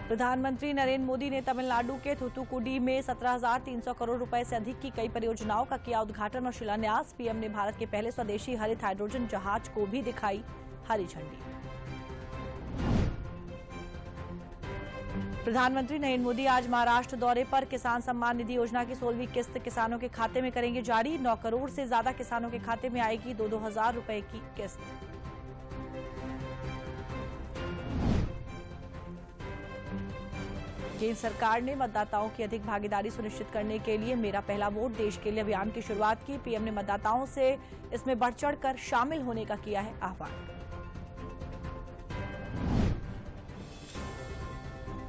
प्रधानमंत्री नरेंद्र मोदी ने तमिलनाडु के थूथुकुडी में 17,300 करोड़ रुपए से अधिक की कई परियोजनाओं का किया उद्घाटन और शिलान्यास। पीएम ने भारत के पहले स्वदेशी हरित हाइड्रोजन जहाज को भी दिखाई हरी झंडी। प्रधानमंत्री नरेंद्र मोदी आज महाराष्ट्र दौरे पर। किसान सम्मान निधि योजना की 16वीं किस्त किसानों के खाते में करेंगे जारी। 9 करोड़ से ज्यादा किसानों के खाते में आएगी 2-2 हजार रुपए की किस्त। केंद्र सरकार ने मतदाताओं की अधिक भागीदारी सुनिश्चित करने के लिए मेरा पहला वोट देश के लिए अभियान की शुरुआत की। पीएम ने मतदाताओं से इसमें बढ़ चढ़कर शामिल होने का किया है आह्वान।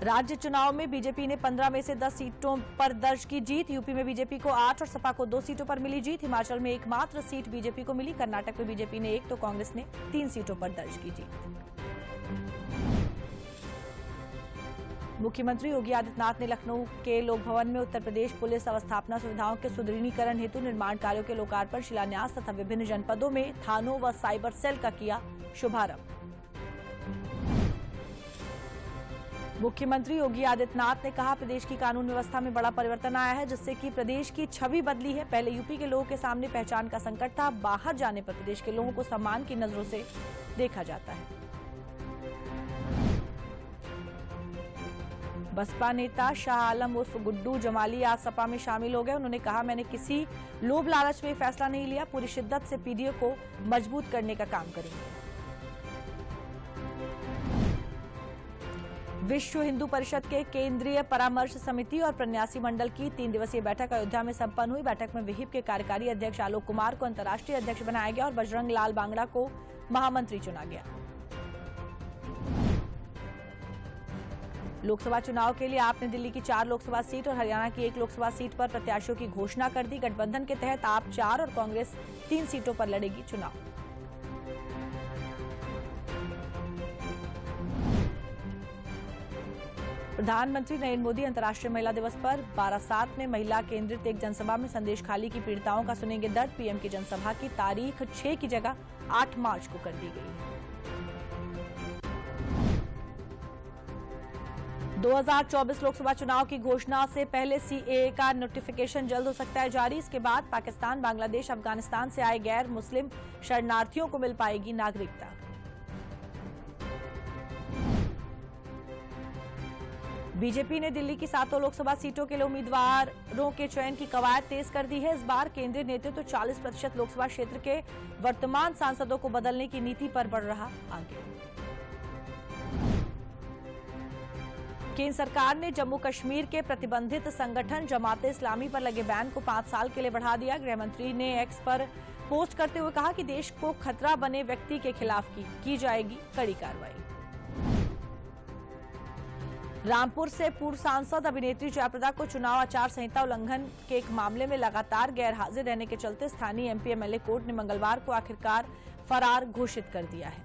राज्य चुनाव में बीजेपी ने 15 में से 10 सीटों पर दर्ज की जीत। यूपी में बीजेपी को 8 और सपा को 2 सीटों पर मिली जीत। हिमाचल में एकमात्र सीट बीजेपी को मिली। कर्नाटक में बीजेपी ने 1 तो कांग्रेस ने 3 सीटों पर दर्ज की जीत। मुख्यमंत्री योगी आदित्यनाथ ने लखनऊ के लोक भवन में उत्तर प्रदेश पुलिस अवस्थापना सुविधाओं के सुदृढ़ीकरण हेतु निर्माण कार्यों के लोकार्पण, शिलान्यास तथा विभिन्न जनपदों में थानों व साइबर सेल का किया शुभारंभ। मुख्यमंत्री योगी आदित्यनाथ ने कहा, प्रदेश की कानून व्यवस्था में बड़ा परिवर्तन आया है, जिससे कि प्रदेश की छवि बदली है। पहले यूपी के लोगों के सामने पहचान का संकट था। बाहर जाने पर प्रदेश के लोगों को सम्मान की नजरों से देखा जाता है। बसपा नेता शाह आलम उर्फ गुड्डू जमाली आज सपा में शामिल हो गए। उन्होंने कहा, मैंने किसी लोभ लालच में फैसला नहीं लिया, पूरी शिद्दत से पीडीए को मजबूत करने का काम करेंगे। विश्व हिंदू परिषद के केंद्रीय परामर्श समिति और प्रन्यासी मंडल की 3 दिवसीय बैठक अयोध्या में संपन्न हुई। बैठक में विहिप के कार्यकारी अध्यक्ष आलोक कुमार को अंतर्राष्ट्रीय अध्यक्ष बनाया गया और बजरंग लाल बांगड़ा को महामंत्री चुना गया। लोकसभा चुनाव के लिए आपने दिल्ली की 4 लोकसभा सीट और हरियाणा की 1 लोकसभा सीट पर प्रत्याशियों की घोषणा कर दी। गठबंधन के तहत आप 4 और कांग्रेस 3 सीटों पर लड़ेगी चुनाव। प्रधानमंत्री नरेंद्र मोदी अंतर्राष्ट्रीय महिला दिवस पर बारासात में महिला केंद्रित एक जनसभा में संदेश खाली की पीड़िताओं का सुनेंगे दर्द। पीएम की जनसभा की तारीख 6 की जगह 8 मार्च को कर दी गई है। 2024 लोकसभा चुनाव की घोषणा से पहले सीएए का नोटिफिकेशन जल्द हो सकता है जारी। इसके बाद पाकिस्तान, बांग्लादेश, अफगानिस्तान से आए गैर मुस्लिम शरणार्थियों को मिल पाएगी नागरिकता। बीजेपी ने दिल्ली की 7 लोकसभा सीटों के लिए उम्मीदवारों के चयन की कवायद तेज कर दी है। इस बार केंद्रीय नेतृत्व 40% लोकसभा क्षेत्र के वर्तमान सांसदों को बदलने की नीति पर बढ़ रहा आगे। केंद्र सरकार ने जम्मू कश्मीर के प्रतिबंधित संगठन जमाते इस्लामी पर लगे बैन को 5 साल के लिए बढ़ा दिया। गृहमंत्री ने एक्स पर पोस्ट करते हुए कहा कि देश को खतरा बने व्यक्ति के खिलाफ की जाएगी कड़ी कार्रवाई। रामपुर से पूर्व सांसद अभिनेत्री जयाप्रदा को चुनाव आचार संहिता उल्लंघन के एक मामले में लगातार गैर हाजिर रहने के चलते स्थानीय एमपी एमएलए कोर्ट ने मंगलवार को आखिरकार फरार घोषित कर दिया है।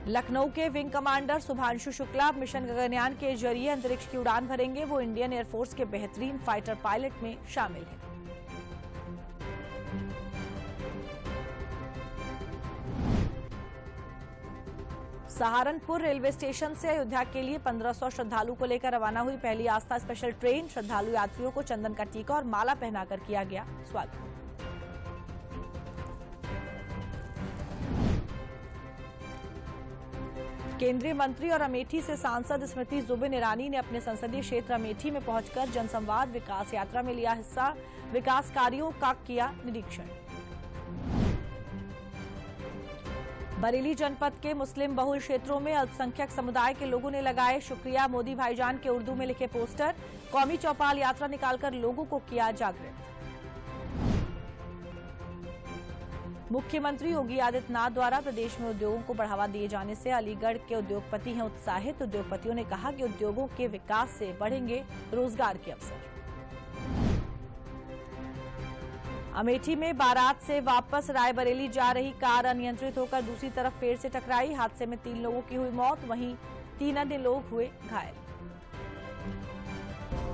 लखनऊ के wing commander Shubhanshu Shukla mission Gaganyaan के जरिए अंतरिक्ष की उड़ान भरेंगे। वो इंडियन एयरफोर्स के बेहतरीन फाइटर पायलट में शामिल हैं। सहारनपुर रेलवे स्टेशन से अयोध्या के लिए 1500 श्रद्धालु को लेकर रवाना हुई पहली आस्था स्पेशल ट्रेन। श्रद्धालु यात्रियों को चंदन का टीका और माला पहनाकर किया गया स्वागत। केंद्रीय मंत्री और अमेठी से सांसद स्मृति जुबिन ईरानी ने अपने संसदीय क्षेत्र अमेठी में पहुंचकर जनसंवाद विकास यात्रा में लिया हिस्सा। विकास कार्यों का किया निरीक्षण। बरेली जनपद के मुस्लिम बहुल क्षेत्रों में अल्पसंख्यक समुदाय के लोगों ने लगाए शुक्रिया मोदी भाईजान के उर्दू में लिखे पोस्टर। कौमी चौपाल यात्रा निकालकर लोगों को किया जागृत। मुख्यमंत्री योगी आदित्यनाथ द्वारा प्रदेश में उद्योगों को बढ़ावा दिए जाने से अलीगढ़ के उद्योगपति हैं उत्साहित। उद्योगपतियों ने कहा कि उद्योगों के विकास से बढ़ेंगे रोजगार के अवसर। अमेठी में बारात से वापस रायबरेली जा रही कार अनियंत्रित होकर दूसरी तरफ पेड़ से टकराई। हादसे में 3 लोगों की हुई मौत, वहीं 3 अन्य लोग हुए घायल।